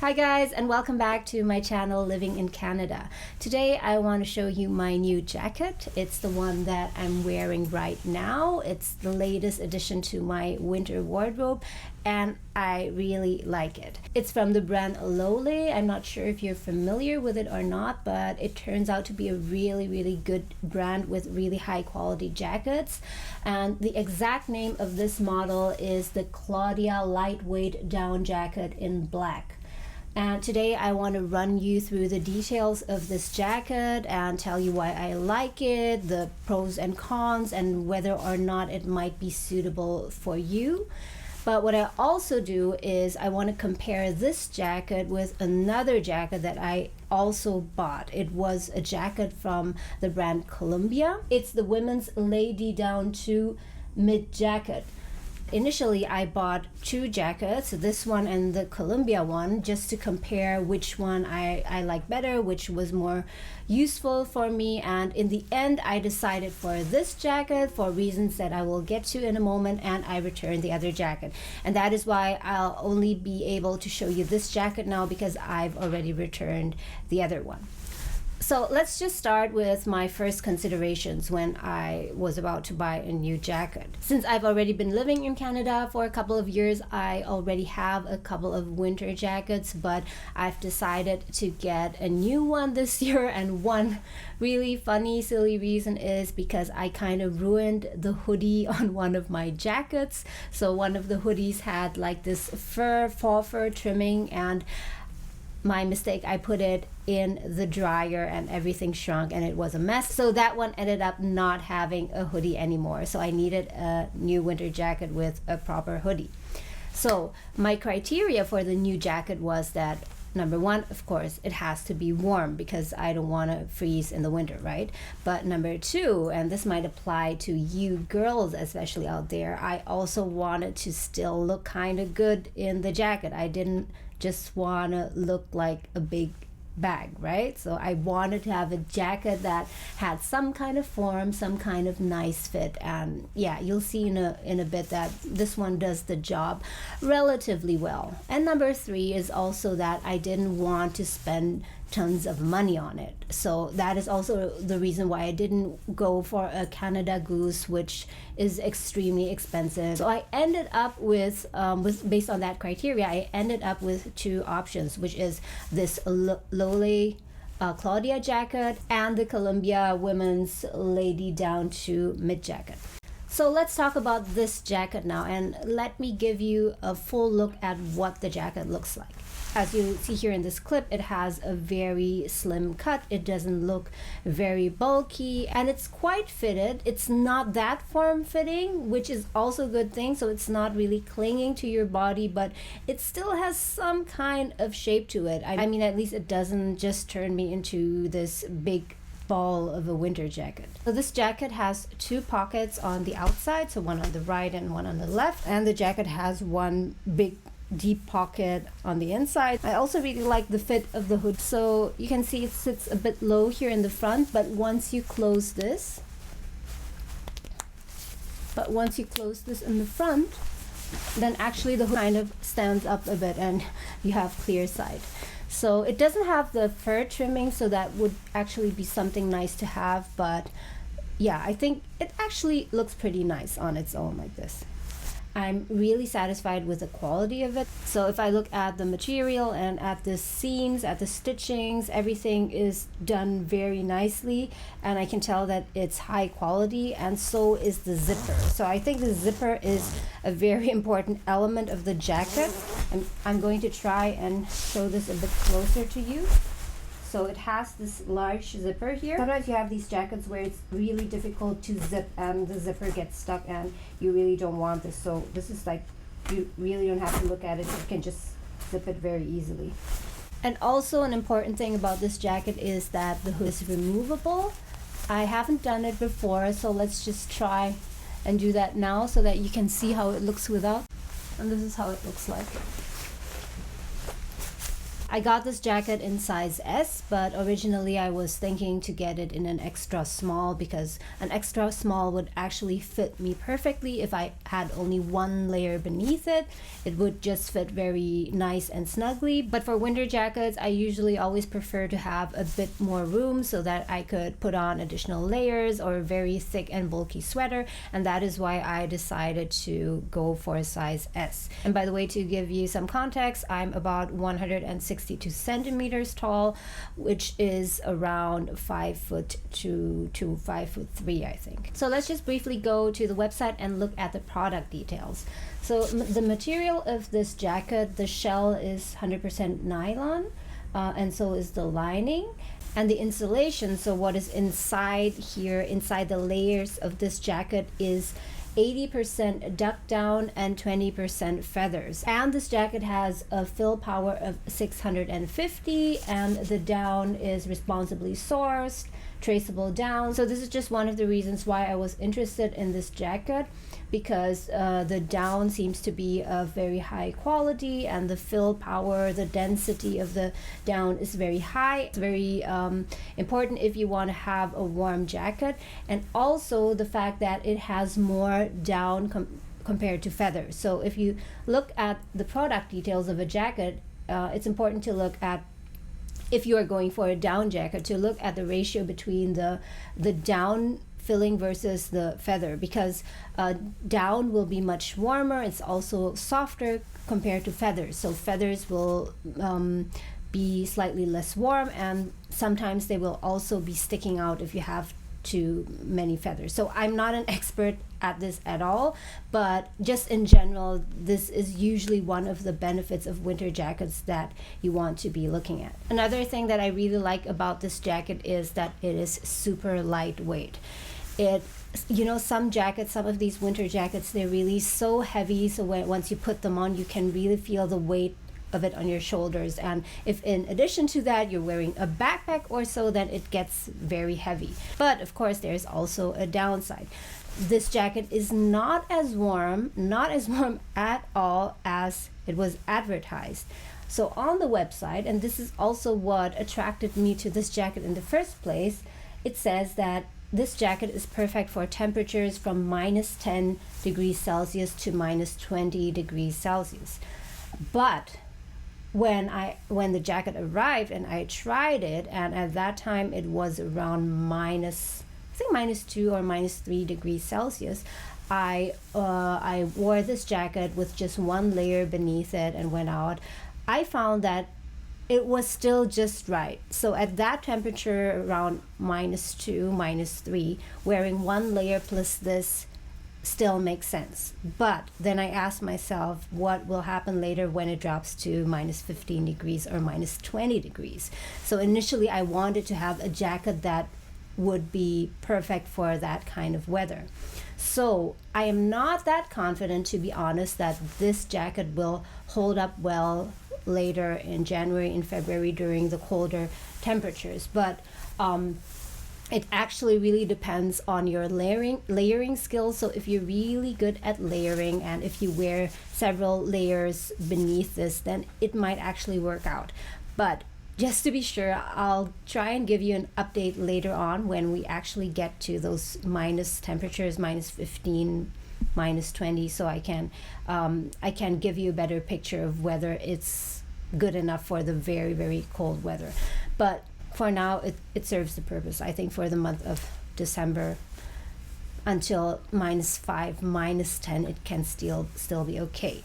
Hi guys, and welcome back to my channel Living in Canada. Today I want to show you my new jacket. It's the one that I'm wearing right now. It's the latest addition to my winter wardrobe and I really like it. It's from the brand LOLE. I'm not sure if you're familiar with it or not, but it turns out to be a really good brand with really high quality jackets. And the exact name of this model is the Claudia lightweight down jacket in black. And today I want to run you through the details of this jacket and tell you why I like it, the pros and cons, and whether or not it might be suitable for you. But what I also do is I want to compare this jacket with another jacket that I also bought. It was a jacket from the brand Columbia. It's the women's lady down to mid jacket. Initially, I bought two jackets, this one and the Columbia one, just to compare which one I like better, which was more useful for me. And in the end, I decided for this jacket for reasons that I will get to in a moment, and I returned the other jacket. And that is why I'll only be able to show you this jacket now, because I've already returned the other one. So let's just start with my first considerations when I was about to buy a new jacket. Since I've already been living in Canada for a couple of years, I already have a couple of winter jackets, but I've decided to get a new one this year. And one really funny, silly reason is because I kind of ruined the hoodie on one of my jackets. So one of the hoodies had like this faux fur trimming, and my mistake, I put it in the dryer and everything shrunk and it was a mess. So that one ended up not having a hoodie anymore. So I needed a new winter jacket with a proper hoodie. So my criteria for the new jacket was that, number one, of course, it has to be warm because I don't want to freeze in the winter, right? But number two, and this might apply to you girls, especially out there, I also wanted to still look kind of good in the jacket. I didn't just want to look like a big bag, right? So I wanted to have a jacket that had some kind of form, some kind of nice fit. And yeah, you'll see in a bit that this one does the job relatively well. And number three is also that I didn't want to spend tons of money on it. So that is also the reason why I didn't go for a Canada Goose, which is extremely expensive. So I ended up with based on that criteria, I ended up with two options, which is this LOLE Claudia jacket and the Columbia women's lady down to mid jacket. So let's talk about this jacket now, and let me give you a full look at what the jacket looks like. As you see here in this clip, it has a very slim cut. It doesn't look very bulky, and it's quite fitted. It's not that form-fitting, which is also a good thing. So it's not really clinging to your body, but it still has some kind of shape to it. I mean, at least it doesn't just turn me into this big ball of a winter jacket. So this jacket has two pockets on the outside, so one on the right and one on the left, and the jacket has one big deep pocket on the inside. I also really like the fit of the hood. So you can see it sits a bit low here in the front, but once you close this in the front, then actually the hood kind of stands up a bit and you have clear sight. So it doesn't have the fur trimming, so that would actually be something nice to have. But yeah, I think it actually looks pretty nice on its own like this. I'm really satisfied with the quality of it. So if I look at the material and at the seams, at the stitchings, everything is done very nicely, and I can tell that it's high quality, and so is the zipper. So I think the zipper is a very important element of the jacket. I'm going to try and show this a bit closer to you. So it has this large zipper here. Sometimes you have these jackets where it's really difficult to zip and the zipper gets stuck and you really don't want this. So this is like, you really don't have to look at it. You can just zip it very easily. And also an important thing about this jacket is that the hood is removable. I haven't done it before, so let's just try and do that now so that you can see how it looks without. And this is how it looks like. I got this jacket in size S, but originally I was thinking to get it in an extra small because an extra small would actually fit me perfectly. If I had only one layer beneath it, it would just fit very nice and snugly. But for winter jackets, I usually always prefer to have a bit more room so that I could put on additional layers or a very thick and bulky sweater, and that is why I decided to go for a size S. And by the way, to give you some context, I'm about 162 centimeters tall, which is around 5'2" to 5'3", I think. So let's just briefly go to the website and look at the product details. So the material of this jacket, the shell is 100% nylon, and so is the lining. And the insulation, so what is inside here, inside the layers of this jacket, is 80% duck down and 20% feathers. And this jacket has a fill power of 650, and the down is responsibly sourced, traceable down. So this is just one of the reasons why I was interested in this jacket, because the down seems to be of very high quality, and the fill power, the density of the down is very high. It's very important if you want to have a warm jacket, and also the fact that it has more down compared to feathers. So if you look at the product details of a jacket, it's important to look at, if you are going for a down jacket, to look at the ratio between the down filling versus the feather, because down will be much warmer. It's also softer compared to feathers. So feathers will be slightly less warm, and sometimes they will also be sticking out if you have too many feathers. So I'm not an expert at this at all, but just in general, this is usually one of the benefits of winter jackets that you want to be looking at. Another thing that I really like about this jacket is that it is super lightweight. Some jackets, some of these winter jackets, they're really so heavy, so once you put them on, you can really feel the weight of it on your shoulders. And if in addition to that you're wearing a backpack or so, then it gets very heavy. But of course, there's also a downside. This jacket is not as warm at all as it was advertised. So on the website, and this is also what attracted me to this jacket in the first place, it says that this jacket is perfect for temperatures from -10 degrees Celsius to -20 degrees Celsius. But when the jacket arrived and I tried it, and at that time it was around -2 or -3 degrees Celsius, I wore this jacket with just one layer beneath it and went out. I found that it was still just right. So at that temperature, around -2, -3, wearing one layer plus this still makes sense. But then I asked myself, what will happen later when it drops to -15 degrees or -20 degrees? So initially I wanted to have a jacket that would be perfect for that kind of weather. So I am not that confident, to be honest, that this jacket will hold up well later in January and February during the colder temperatures. But it actually really depends on your layering skills. So if you're really good at layering, and if you wear several layers beneath this, then it might actually work out. But just to be sure, I'll try and give you an update later on when we actually get to those minus temperatures, -15, -20, so I can give you a better picture of whether it's good enough for the very, very cold weather. But for now, it serves the purpose. I think for the month of December until -5, -10, it can still be okay.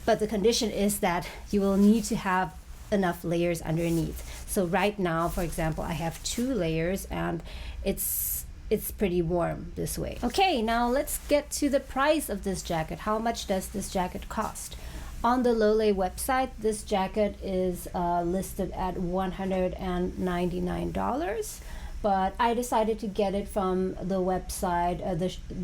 But the condition is that you will need to have enough layers underneath. So right now, for example, I have 2 layers, and it's pretty warm this way. Okay, now let's get to the price of this jacket. How much does this jacket cost? On the LOLE website, this jacket is listed at $199, but I decided to get it from the website,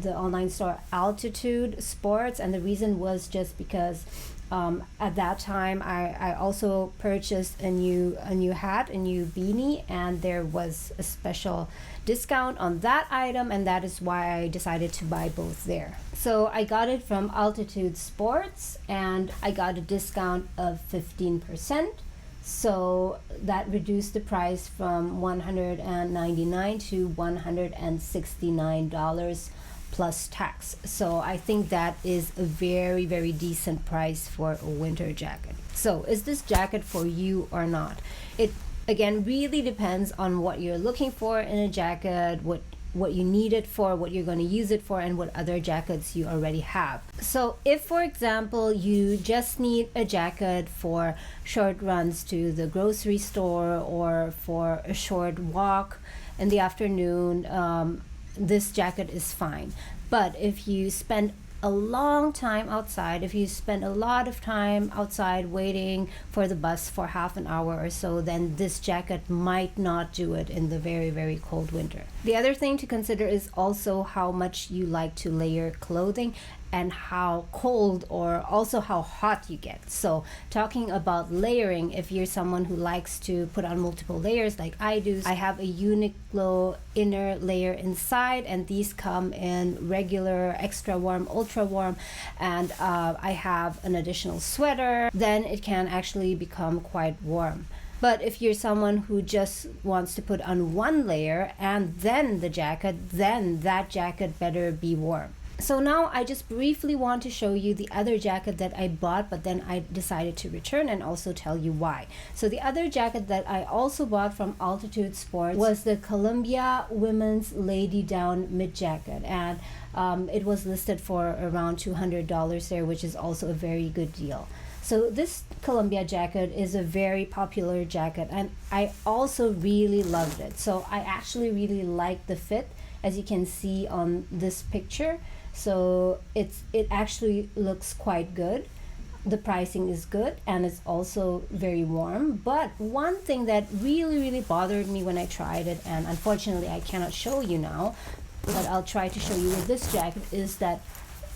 the online store Altitude Sports, and the reason was just because at that time I also purchased a new hat, a new beanie, and there was a special discount on that item, and that is why I decided to buy both there. So I got it from Altitude Sports, and I got a discount of 15%. So that reduced the price from $199 to $169 plus tax. So I think that is a very, very decent price for a winter jacket. So is this jacket for you or not? It again really depends on what you're looking for in a jacket, what you need it for, what you're going to use it for, and what other jackets you already have. So if, for example, you just need a jacket for short runs to the grocery store or for a short walk in the afternoon, this jacket is fine. But if you spend a long time outside, if you spend a lot of time outside waiting for the bus for half an hour or so, then this jacket might not do it in the very, very cold winter. The other thing to consider is also how much you like to layer clothing and how cold or also how hot you get. So talking about layering, if you're someone who likes to put on multiple layers like I do, I have a Uniqlo inner layer inside, and these come in regular, extra warm, ultra warm, and I have an additional sweater, then it can actually become quite warm. But if you're someone who just wants to put on one layer and then the jacket, then that jacket better be warm. So now I just briefly want to show you the other jacket that I bought, but then I decided to return and also tell you why. So the other jacket that I also bought from Altitude Sports was the Columbia Women's Lady Down Mid Jacket, and it was listed for around $200 there, which is also a very good deal. So this Columbia jacket is a very popular jacket, and I also really loved it. So I actually really like the fit, as you can see on this picture. So it actually looks quite good. The pricing is good, and it's also very warm. But one thing that really bothered me when I tried it, and unfortunately I cannot show you now, but I'll try to show you with this jacket, is that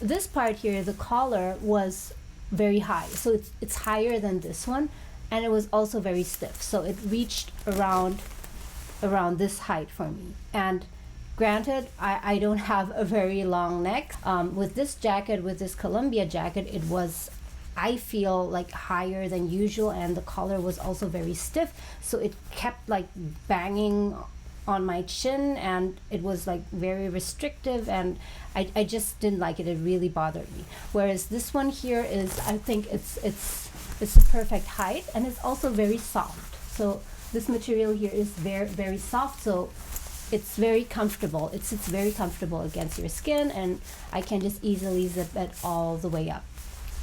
this part here, the collar, was very high. So it's higher than this one, and it was also very stiff. So it reached around this height for me. And granted, I don't have a very long neck. With this jacket, with this Columbia jacket, it was, I feel like, higher than usual, and the collar was also very stiff. So it kept like banging on my chin, and it was like very restrictive, and I just didn't like it. It really bothered me. Whereas this one here is, I think it's a perfect height, and it's also very soft. So this material here is very soft. So it's very comfortable. It sits very comfortable against your skin, and I can just easily zip it all the way up.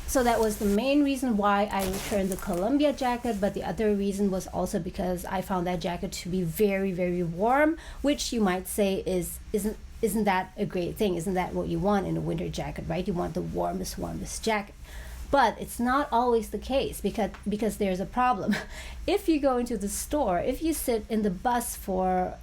So that was the main reason why I returned the Columbia jacket, but the other reason was also because I found that jacket to be very warm, which you might say isn't that a great thing? Isn't that what you want in a winter jacket, right? You want the warmest jacket. But it's not always the case, because there's a problem. If you go into the store, if you sit in the bus for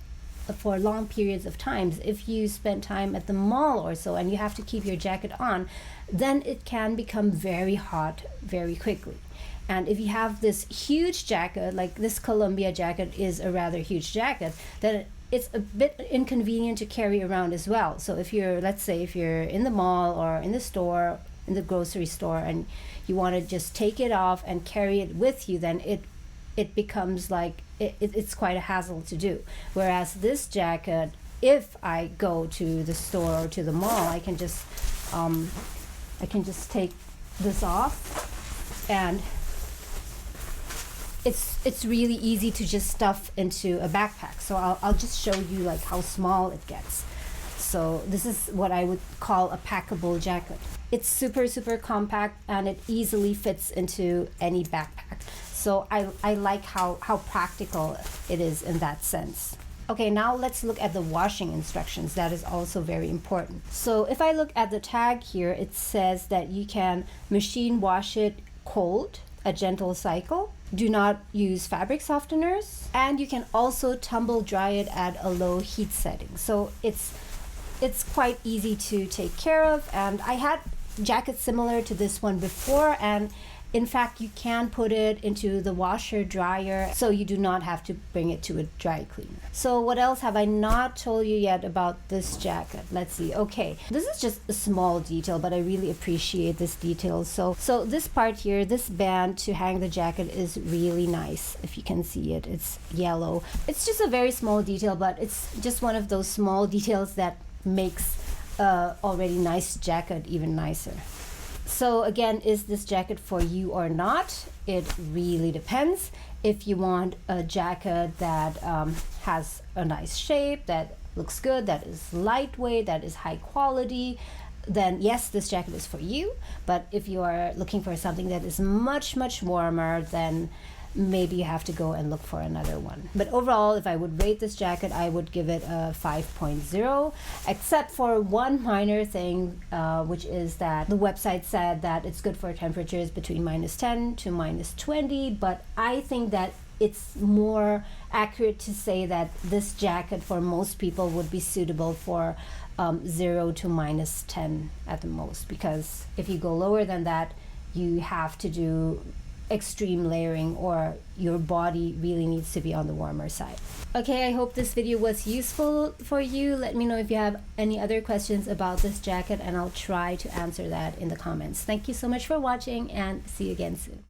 long periods of times, if you spend time at the mall or so and you have to keep your jacket on, then it can become very hot very quickly. And if you have this huge jacket, like this Columbia jacket is a rather huge jacket, then it's a bit inconvenient to carry around as well. So if you're, let's say if you're in the mall or in the store, in the grocery store, and you want to just take it off and carry it with you, then it becomes like it's quite a hassle to do. Whereas this jacket, if I go to the store or to the mall, I can just take this off, and it's really easy to just stuff into a backpack. So I'll just show you like how small it gets. So this is what I would call a packable jacket. It's super compact, and it easily fits into any backpack. So I like how practical it is in that sense. Okay, now let's look at the washing instructions. That is also very important. So if I look at the tag here, it says that you can machine wash it cold, a gentle cycle. Do not use fabric softeners, and you can also tumble dry it at a low heat setting. So it's quite easy to take care of, and I had jackets similar to this one before, and In fact, you can put it into the washer dryer, so you do not have to bring it to a dry cleaner. So what else have I not told you yet about this jacket? Let's see. Okay, this is just a small detail, but I really appreciate this detail. So this part here, this band to hang the jacket is really nice. If you can see it, it's yellow. It's just a very small detail, but it's just one of those small details that makes already nice jacket even nicer. So again, is this jacket for you or not? It really depends. If you want a jacket that has a nice shape, that looks good, that is lightweight, that is high quality, then yes, this jacket is for you. But if you are looking for something that is much, much warmer, then maybe you have to go and look for another one. But overall, if I would rate this jacket, I would give it a 5.0, except for one minor thing, which is that the website said that it's good for temperatures between -10 to -20, but I think that it's more accurate to say that this jacket for most people would be suitable for 0 to -10 at the most, because if you go lower than that, you have to do extreme layering, or your body really needs to be on the warmer side. Okay, I hope this video was useful for you. Let me know if you have any other questions about this jacket, and I'll try to answer that in the comments. Thank you so much for watching, and see you again soon.